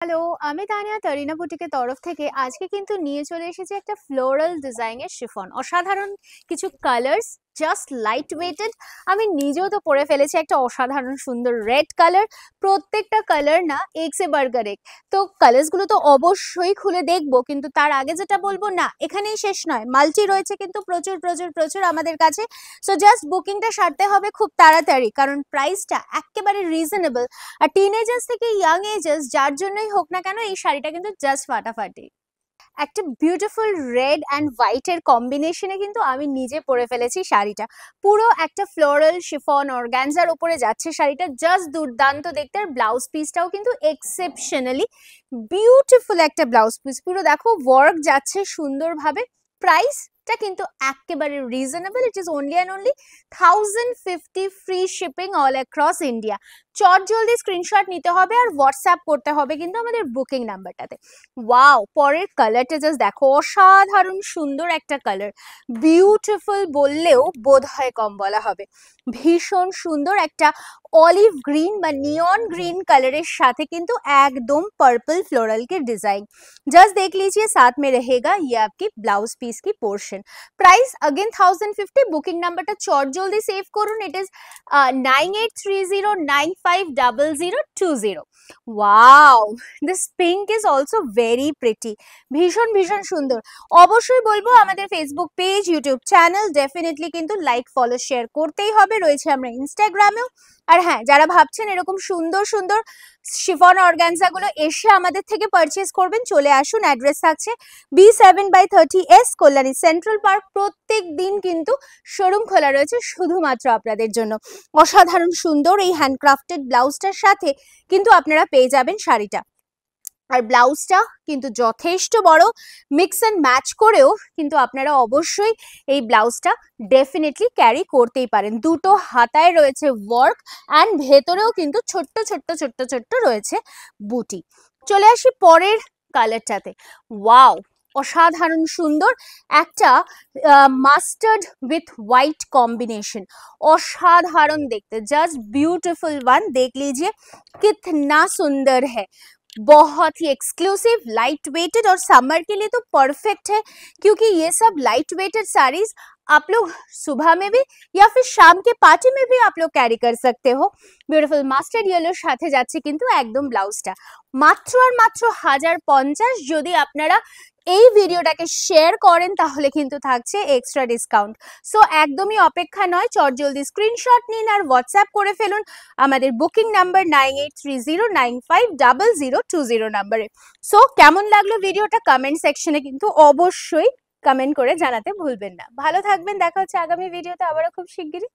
Hello, আমি তানিয়া তারিনা বুটিকের তরফ থেকে আজকে কিন্তু নিয়ে চলে এসেছি একটা ফ্লোরাল ডিজাইনের শিফন। অসাধারণ কিছু কালার্স, জাস্ট লাইট ওয়েটেড। আমি নিজেও তো পরে ফেলেছি একটা অসাধারণ সুন্দর রেড কালার। প্রত্যেকটা কালার না এক সে বার্গার এক। তো কালার্সগুলো তো অবশ্যই খুলে দেখবো, কিন্তু তার আগে যেটা বলবো, না এখানেই শেষ নয়, মাল্টি রয়েছে কিন্তু প্রচুর প্রচুর প্রচুর আমাদের কাছে। সো জাস্ট বুকিংটা সারতে হবে খুব তাড়াতাড়ি, কারণ প্রাইসটা একেবারে রিজনেবল। আর টিনেজার্স থেকে ইয়াং এজার্স যার জন্যই হোক না কেন, এই শাড়িটা কিন্তু জাস্ট ফাটাফাটি। একটা বিউটিফুল রেড অ্যান্ড হোয়াইটের কম্বিনেশনে কিন্তু আমি নিজে পরে ফেলেছি শাড়িটা। পুরো একটা ফ্লোরাল শিফন অর্গানজার উপরে যাচ্ছে শাড়িটা, জাস্ট দুর্দান্ত দেখতে। আর ব্লাউজ পিসটাও কিন্তু এক্সেপশনালি বিউটিফুল একটা ব্লাউজ পিস। পুরো দেখো ওয়ার্ক যাচ্ছে সুন্দরভাবে। প্রাইসটা কিন্তু একেবারে reasonable. It is only and only 1050 free shipping all across India. চট জলদি স্ক্রিনশট নিতে হবে আর হোয়াটসঅ্যাপ করতে হবে কিন্তু আমাদের বুকিং নাম্বারটাতে। ওয়াও, পরের কালারটা জাস্ট দেখো, অসাধারণ সুন্দর একটা কালার। বিউটিফুল বললেও বোধ হয় কম বলা হবে। ভীষণ সুন্দর একটা অলিভ গ্রিন বা নিয়ন গ্রিন কালারের সাথে কিন্তু एकदम पर्पल फ्लोरल के डिजाइन। जस्ट देख लीजिए, साथ में रहेगा ये आपकी ब्लाउज पीस की पोर्शन। Price again 1050। बुकिंग नंबरটা চট জলদি সেভ করুন। It is 9830950020। Wow, this pink is also very pretty. ভীষণ ভীষণ সুন্দর। অবশ্যই বলবো আমাদের Facebook page, YouTube channel definitely কিন্তু লাইক ফলো শেয়ার করতেই হবে। রয়েছে আমরা ইনস্টাগ্রামেও। আর হ্যাঁ, যারা ভাবছেন এরকম সুন্দর সুন্দর শিফন অর্গানজাগুলো এসে আমাদের থেকে পারচেজ করবেন, চলে আসুন। অ্যাড্রেস থাকছে B7/30S, কল্যাণী সেন্ট্রাল পার্ক। প্রত্যেক দিন কিন্তু শোরুম খোলা রয়েছে শুধুমাত্র আপনাদের জন্য। অসাধারণ সুন্দর এই হ্যান্ডক্রাফটেড ব্লাউজটার সাথে কিন্তু আপনারা পেয়ে যাবেন শাড়িটা। আর ব্লাউজটা কিন্তু যথেষ্ট বড়। মিক্স অ্যান্ড ম্যাচ করেও কিন্তু আপনারা অবশ্যই এই ব্লাউজটা ডেফিনেটলি ক্যারি করতেই পারেন। দুটো হাতায় রয়েছে ওয়ার্ক অ্যান্ড ভেতরেও কিন্তু ছোট্ট ছোট্ট ছোট্ট ছোট্ট রয়েছে বুটি। চলে আসি পরের কালারটাতে। ওয়াও, অসাধারণ সুন্দর একটা মাস্টার্ড উইথ হোয়াইট কম্বিনেशन। অসাধারণ দেখতে, জাস্ট ब्यूटीफुल वन। देख लीजिए कितना सुंदर है। बहुत ही एक्सक्लूसिव, लाइट वेटेड और समर के लिए तो परफेक्ट है, क्योंकि ये सब लाइट वेटेड साड़ीज आप लोग सुबह में भी या फिर शाम के पार्टी में भी आप लोग कैरी कर सकते हो। ब्यूटीफुल मास्टार्ड येलोर সাথে যাচ্ছে কিন্তু একদম ব্লাউজটা। মাত্র আর মাত্র 1050। যদি আপনারা এই ভিডিওটাকে শেয়ার করেন তাহলে কিন্তু থাকছে এক্সট্রা ডিসকাউন্ট। সো একদমই অপেক্ষা নয়, চট জলদি স্ক্রিনশট নিন আর হোয়াটসঅ্যাপ করে ফেলুন আমাদের বুকিং নাম্বার 9830950020 নাম্বারে। সো কেমন লাগলো ভিডিওটা কমেন্ট সেকশনে কিন্তু অবশ্যই কমেন্ট করে জানাতে ভুলবেন না। ভালো থাকবেন, দেখা হচ্ছে আগামী ভিডিওতে আবারও খুব শিগগিরই।